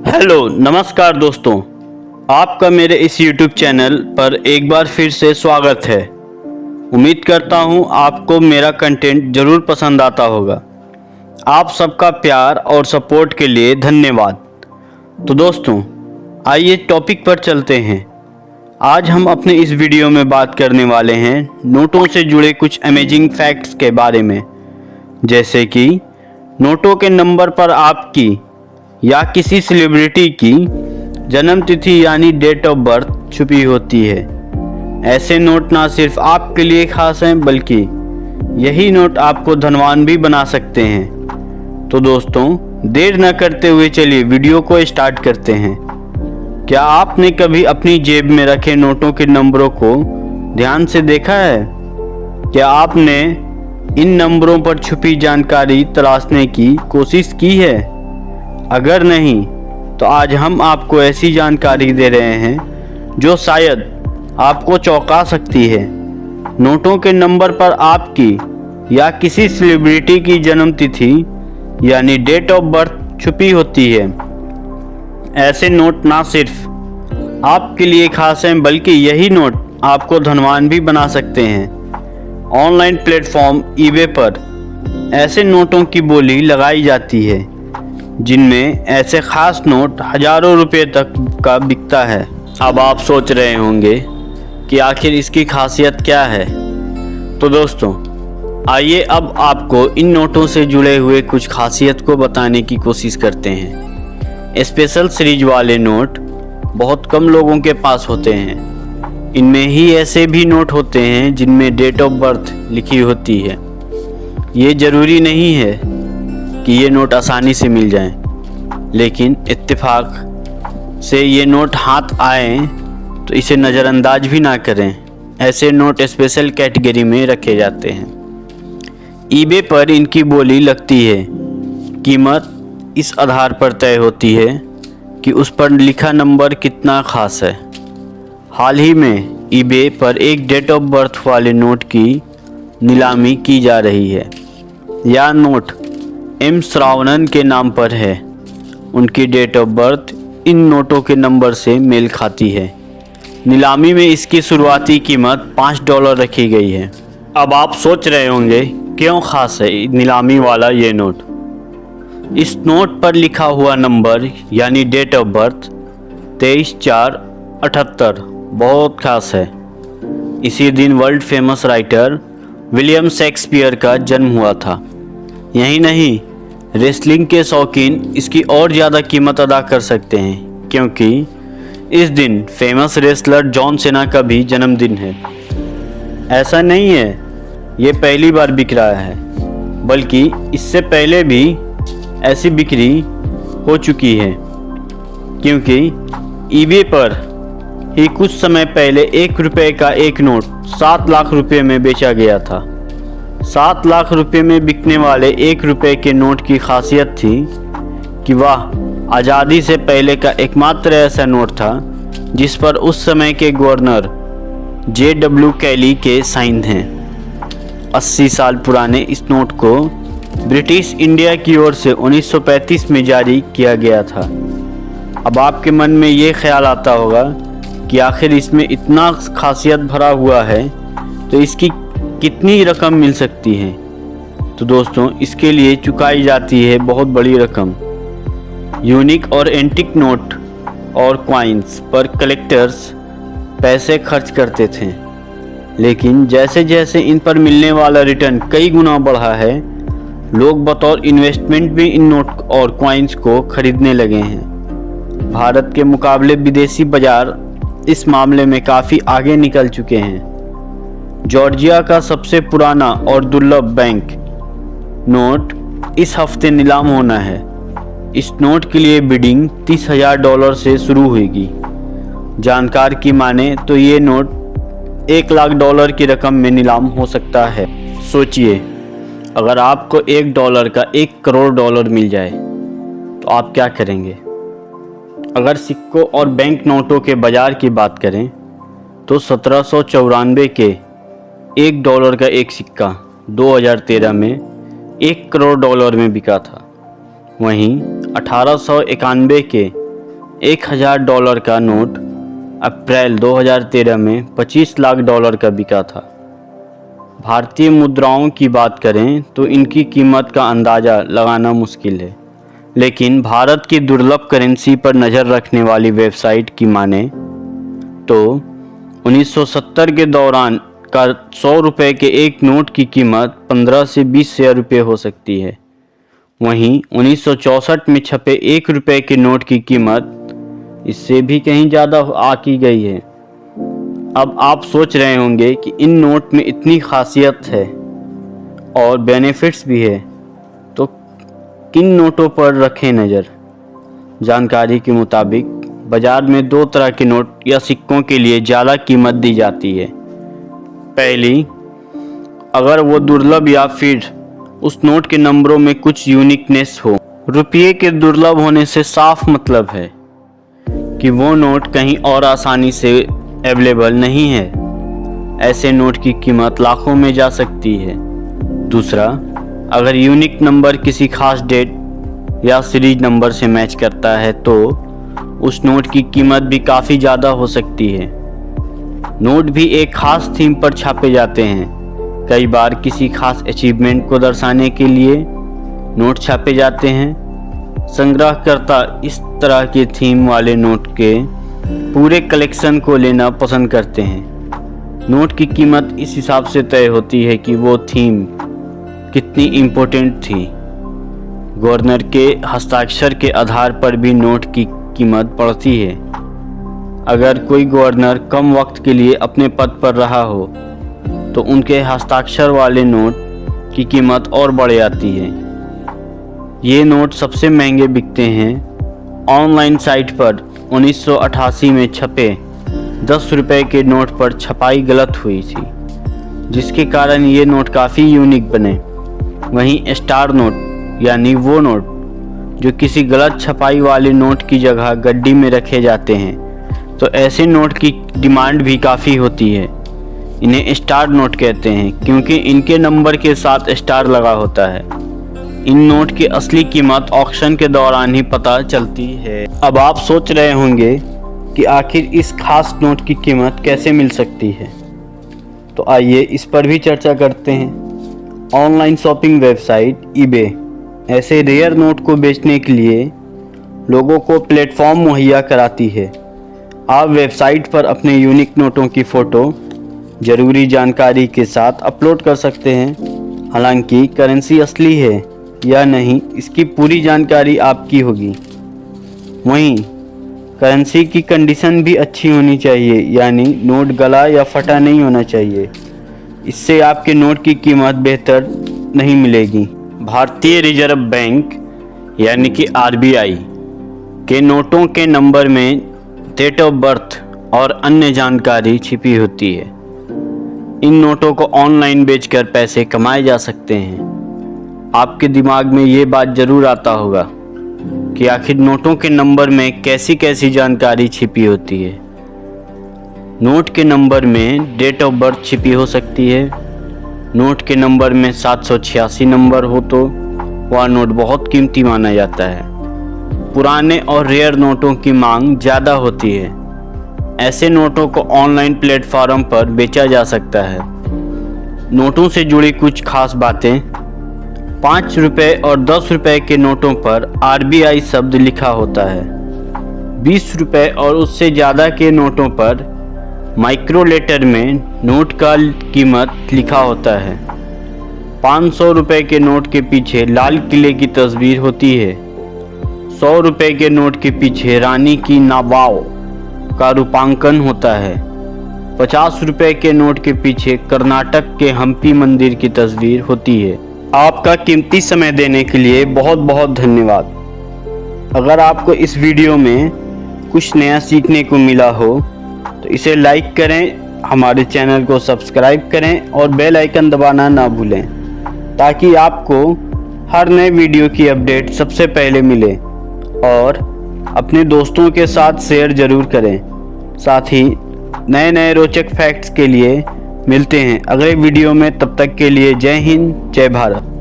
Hello नमस्कार दोस्तों, आपका मेरे इस YouTube चैनल पर एक बार फिर से स्वागत है। उम्मीद करता हूँ आपको मेरा कंटेंट ज़रूर पसंद आता होगा। आप सबका प्यार और सपोर्ट के लिए धन्यवाद। तो दोस्तों, आइए टॉपिक पर चलते हैं। आज हम अपने इस वीडियो में बात करने वाले हैं नोटों से जुड़े कुछ अमेजिंग फैक्ट्स के बारे में, जैसे कि नोटों के नंबर पर आपकी या किसी सेलिब्रिटी की जन्म तिथि यानी डेट ऑफ बर्थ छुपी होती है। ऐसे नोट ना सिर्फ आपके लिए खास हैं, बल्कि यही नोट आपको धनवान भी बना सकते हैं। तो दोस्तों, देर न करते हुए चलिए वीडियो को स्टार्ट करते हैं। क्या आपने कभी अपनी जेब में रखे नोटों के नंबरों को ध्यान से देखा है? क्या आपने इन नंबरों पर छुपी जानकारी तलाशने की कोशिश की है? अगर नहीं, तो आज हम आपको ऐसी जानकारी दे रहे हैं जो शायद आपको चौंका सकती है। नोटों के नंबर पर आपकी या किसी सेलिब्रिटी की जन्म तिथि यानी डेट ऑफ बर्थ छुपी होती है। ऐसे नोट ना सिर्फ आपके लिए खास हैं, बल्कि यही नोट आपको धनवान भी बना सकते हैं। ऑनलाइन प्लेटफॉर्म ईबे पर ऐसे नोटों की बोली लगाई जाती है, जिनमें ऐसे खास नोट हजारों रुपए तक का बिकता है। अब आप सोच रहे होंगे कि आखिर इसकी खासियत क्या है। तो दोस्तों, आइए अब आपको इन नोटों से जुड़े हुए कुछ खासियत को बताने की कोशिश करते हैं। स्पेशल सीरीज वाले नोट बहुत कम लोगों के पास होते हैं। इनमें ही ऐसे भी नोट होते हैं जिनमें डेट ऑफ बर्थ लिखी होती है। ये ज़रूरी नहीं है कि ये नोट आसानी से मिल जाएं, लेकिन इत्तेफाक से ये नोट हाथ आए तो इसे नज़रअंदाज भी ना करें। ऐसे नोट स्पेशल कैटेगरी में रखे जाते हैं। ईबे पर इनकी बोली लगती है। कीमत इस आधार पर तय होती है कि उस पर लिखा नंबर कितना खास है। हाल ही में ईबे पर एक डेट ऑफ बर्थ वाले नोट की नीलामी की जा रही है। यह नोट एम श्रावणन के नाम पर है। उनकी डेट ऑफ बर्थ इन नोटों के नंबर से मेल खाती है। नीलामी में इसकी शुरुआती कीमत $5 रखी गई है। अब आप सोच रहे होंगे क्यों खास है नीलामी वाला ये नोट। इस नोट पर लिखा हुआ नंबर यानी डेट ऑफ बर्थ 23/4/78 बहुत खास है। इसी दिन world famous writer William Shakespeare का जन्म हुआ था। यही नहीं, रेसलिंग के शौकीन इसकी और ज़्यादा कीमत अदा कर सकते हैं, क्योंकि इस दिन फेमस रेसलर जॉन सेना का भी जन्मदिन है। ऐसा नहीं है ये पहली बार बिक रहा है, बल्कि इससे पहले भी ऐसी बिक्री हो चुकी है, क्योंकि ईबे पर ही कुछ समय पहले ₹1 का एक नोट 7 लाख रुपए में बेचा गया था। 7 लाख रुपए में बिकने वाले ₹1 के नोट की खासियत थी कि वह आज़ादी से पहले का एकमात्र ऐसा नोट था जिस पर उस समय के गवर्नर JW कैली के साइन हैं। 80 साल पुराने इस नोट को ब्रिटिश इंडिया की ओर से 1935 में जारी किया गया था। अब आपके मन में ये ख्याल आता होगा कि आखिर इसमें इतना खासियत भरा हुआ है तो इसकी कितनी रकम मिल सकती है। तो दोस्तों, इसके लिए चुकाई जाती है बहुत बड़ी रकम। यूनिक और एंटिक नोट और कॉइन्स पर कलेक्टर्स पैसे खर्च करते थे, लेकिन जैसे जैसे इन पर मिलने वाला रिटर्न कई गुना बढ़ा है, लोग बतौर इन्वेस्टमेंट भी इन नोट और कॉइन्स को खरीदने लगे हैं। भारत के मुकाबले विदेशी बाजार इस मामले में काफ़ी आगे निकल चुके हैं। जॉर्जिया का सबसे पुराना और दुर्लभ बैंक नोट इस हफ्ते नीलाम होना है। इस नोट के लिए बिडिंग $30,000 से शुरू होगी। जानकार की माने तो ये नोट $1 लाख की रकम में नीलाम हो सकता है। सोचिए, अगर आपको $1 का $1 करोड़ मिल जाए तो आप क्या करेंगे? अगर सिक्कों और बैंक नोटों के बाजार की बात करें तो 1794 के $1 का एक सिक्का 2013 में $1 करोड़ में बिका था। वहीं 1891 के $1000 का नोट अप्रैल 2013 में $25 लाख का बिका था। भारतीय मुद्राओं की बात करें तो इनकी कीमत का अंदाज़ा लगाना मुश्किल है, लेकिन भारत की दुर्लभ करेंसी पर नज़र रखने वाली वेबसाइट की माने तो 1970 के दौरान का 100 रुपये के एक नोट की कीमत 15 से 20 हजार रुपये हो सकती है। वहीं 1964 में छपे 1 रुपये के नोट की कीमत इससे भी कहीं ज़्यादा आकी गई है। अब आप सोच रहे होंगे कि इन नोट में इतनी खासियत है और बेनिफिट्स भी है, तो किन नोटों पर रखें नज़र। जानकारी के मुताबिक बाज़ार में 2 तरह के नोट या सिक्कों के लिए ज़्यादा कीमत दी जाती है। पहली, अगर वो दुर्लभ या फिर उस नोट के नंबरों में कुछ यूनिकनेस हो। रुपये के दुर्लभ होने से साफ मतलब है कि वो नोट कहीं और आसानी से अवेलेबल नहीं है। ऐसे नोट की कीमत लाखों में जा सकती है। दूसरा, अगर यूनिक नंबर किसी खास डेट या सीरीज नंबर से मैच करता है तो उस नोट की कीमत भी काफ़ी ज़्यादा हो सकती है। नोट भी एक खास थीम पर छापे जाते हैं। कई बार किसी खास अचीवमेंट को दर्शाने के लिए नोट छापे जाते हैं। संग्रहकर्ता इस तरह के थीम वाले नोट के पूरे कलेक्शन को लेना पसंद करते हैं। नोट की कीमत इस हिसाब से तय होती है कि वो थीम कितनी इम्पोर्टेंट थी। गवर्नर के हस्ताक्षर के आधार पर भी नोट की कीमत बढ़ती है। अगर कोई गवर्नर कम वक्त के लिए अपने पद पर रहा हो तो उनके हस्ताक्षर वाले नोट की कीमत और बढ़ जाती है। ये नोट सबसे महंगे बिकते हैं। ऑनलाइन साइट पर 1988 में छपे 10 रुपये के नोट पर छपाई गलत हुई थी, जिसके कारण ये नोट काफ़ी यूनिक बने। वहीं स्टार नोट यानी वो नोट जो किसी गलत छपाई वाले नोट की जगह गड्डी में रखे जाते हैं, तो ऐसे नोट की डिमांड भी काफ़ी होती है। इन्हें स्टार नोट कहते हैं क्योंकि इनके नंबर के साथ स्टार लगा होता है। इन नोट की असली कीमत ऑक्शन के दौरान ही पता चलती है। अब आप सोच रहे होंगे कि आखिर इस खास नोट की कीमत कैसे मिल सकती है, तो आइए इस पर भी चर्चा करते हैं। ऑनलाइन शॉपिंग वेबसाइट ईबे ऐसे रेयर नोट को बेचने के लिए लोगों को प्लेटफॉर्म मुहैया कराती है। आप वेबसाइट पर अपने यूनिक नोटों की फ़ोटो ज़रूरी जानकारी के साथ अपलोड कर सकते हैं। हालांकि करेंसी असली है या नहीं इसकी पूरी जानकारी आपकी होगी। वहीं करेंसी की कंडीशन भी अच्छी होनी चाहिए, यानी नोट गला या फटा नहीं होना चाहिए। इससे आपके नोट की कीमत बेहतर नहीं मिलेगी। भारतीय रिजर्व बैंक यानी कि RBI के नोटों के नंबर में डेट ऑफ बर्थ और अन्य जानकारी छिपी होती है। इन नोटों को ऑनलाइन बेचकर पैसे कमाए जा सकते हैं। आपके दिमाग में ये बात ज़रूर आता होगा कि आखिर नोटों के नंबर में कैसी कैसी जानकारी छिपी होती है। नोट के नंबर में डेट ऑफ बर्थ छिपी हो सकती है। नोट के नंबर में 786 नंबर हो तो वह नोट बहुत कीमती माना जाता है। पुराने और रेयर नोटों की मांग ज़्यादा होती है। ऐसे नोटों को ऑनलाइन प्लेटफॉर्म पर बेचा जा सकता है। नोटों से जुड़ी कुछ खास बातें। 5 रुपये और 10 रुपये के नोटों पर RBI शब्द लिखा होता है। 20 रुपये और उससे ज़्यादा के नोटों पर माइक्रो लेटर में नोट का कीमत लिखा होता है। 500 रुपये के नोट के पीछे लाल किले की तस्वीर होती है। 100 रुपये के नोट के पीछे रानी की नावाव का रूपांकन होता है। 50 रुपये के नोट के पीछे कर्नाटक के हम्पी मंदिर की तस्वीर होती है। आपका कीमती समय देने के लिए बहुत बहुत धन्यवाद। अगर आपको इस वीडियो में कुछ नया सीखने को मिला हो तो इसे लाइक करें, हमारे चैनल को सब्सक्राइब करें और बेल आइकन दबाना ना भूलें ताकि आपको हर नए वीडियो की अपडेट सबसे पहले मिले। और अपने दोस्तों के साथ शेयर ज़रूर करें। साथ ही नए नए रोचक फैक्ट्स के लिए मिलते हैं अगले वीडियो में। तब तक के लिए जय हिंद, जय भारत।